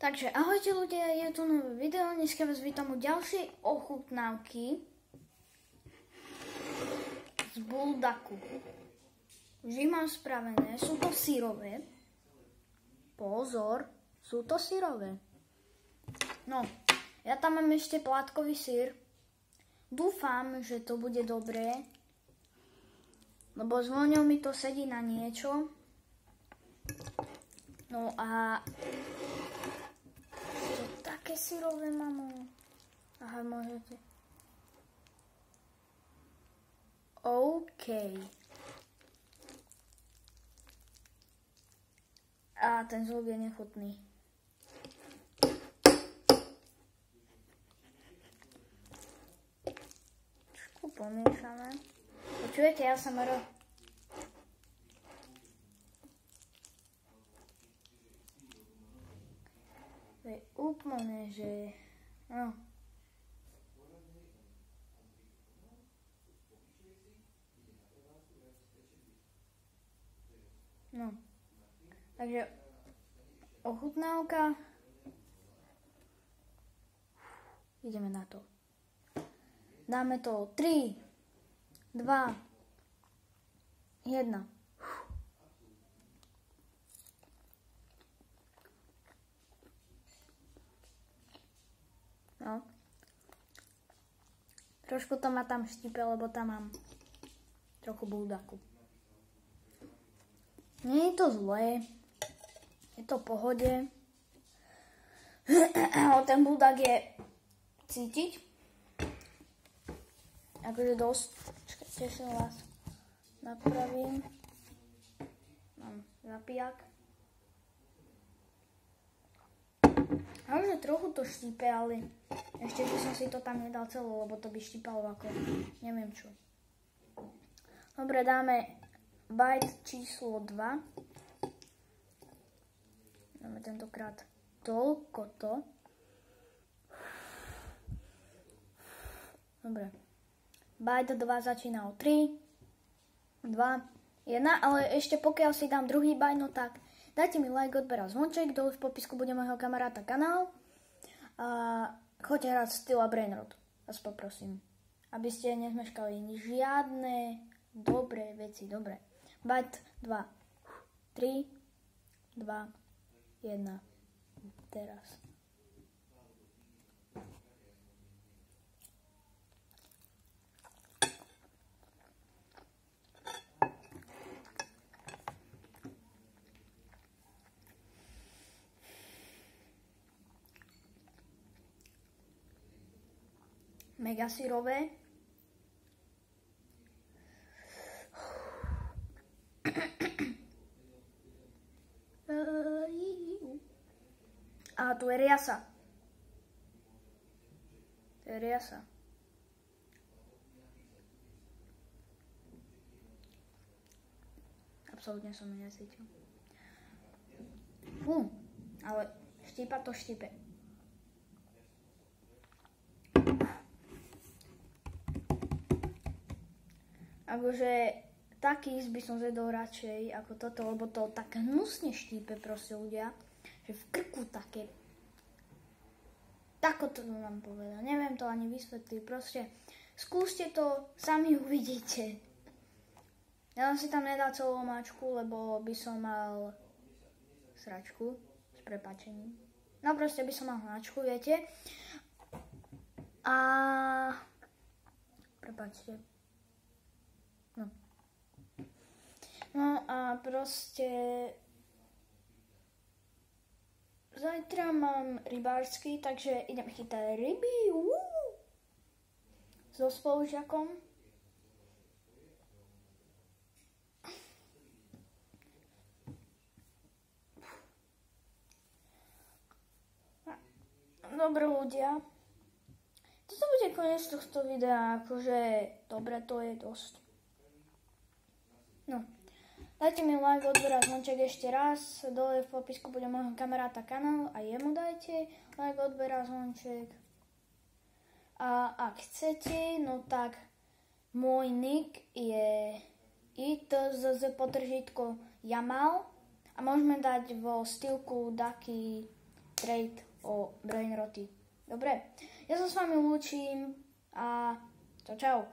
Takže ahojte ľudia, je tu nové video, dneska vás vítam u ďalšej ochutnávky z buldaku. Už ich mám spravené, sú to syrové. Pozor, sú to syrové. No, ja tam mám ešte plátkový syr. Dúfam, že to bude dobré, lebo s voňou mi to sedí na niečo. No a také syrové, mamo. Aha, môžete. OK. A ten zvuk je nechutný. Trošku pomiešame. Počujete, ja som To je úplne, že... No. No. Takže ochutnávka. Ideme na to. Dáme to 3, 2, 1. No. Trošku to ma tam štípe, lebo tam mám trochu buldaku. Nie je to zlé. Je to v pohode. Ten buldak je cítiť. Akože dosť. Čakajte, sa vás napravím. Mám zapijak. Takže trochu to štípe, ale ešte by som si to tam nedal celé, lebo to by štípalo ako neviem čo. Dobre, dáme bite číslo 2. Dáme tentokrát toľko to. Dobre. Bite 2 začína o 3, 2, 1, ale ešte pokiaľ si dám druhý bite, no tak dajte mi like, odber a zvonček, dole v popisku bude môjho kamaráta kanál. A choďte hrať Styla Brainrot, vás poprosím. Aby ste nezmeškali žiadne dobré veci, dobre. Bite 2, 3, 2, 1, teraz. Mega syrové. A tu je riasa. To je riasa. Absolútne som ju necítil. Ale štípa to štípe. Akože taký by som zjedol radšej ako toto, lebo to tak hnusne štípe proste ľudia, že v krku také. Tako to vám povedať, neviem to ani vysvetliť, proste skúste to, sami uvidíte. Ja som si tam nedal celú omáčku, lebo by som mal sračku, s prepáčením. No proste by som mal hnačku, viete. A prepáčte. No a proste zajtra mám rybársky, takže idem chytať ryby so spolužiakom. Dobre ľudia, toto bude koniec tohto videa, akože dobre, to je dosť. No. Dajte mi like, odber a zvonček ešte raz. Dole v popisku bude môjho kamaráta kanál a jemu dajte like, odber a zvonček. A ak chcete, no tak môj nick je /itzzz_jamal a môžeme dať vo stýlku taký trade o Brainroty. Dobre, ja sa s vami lúčim a čau.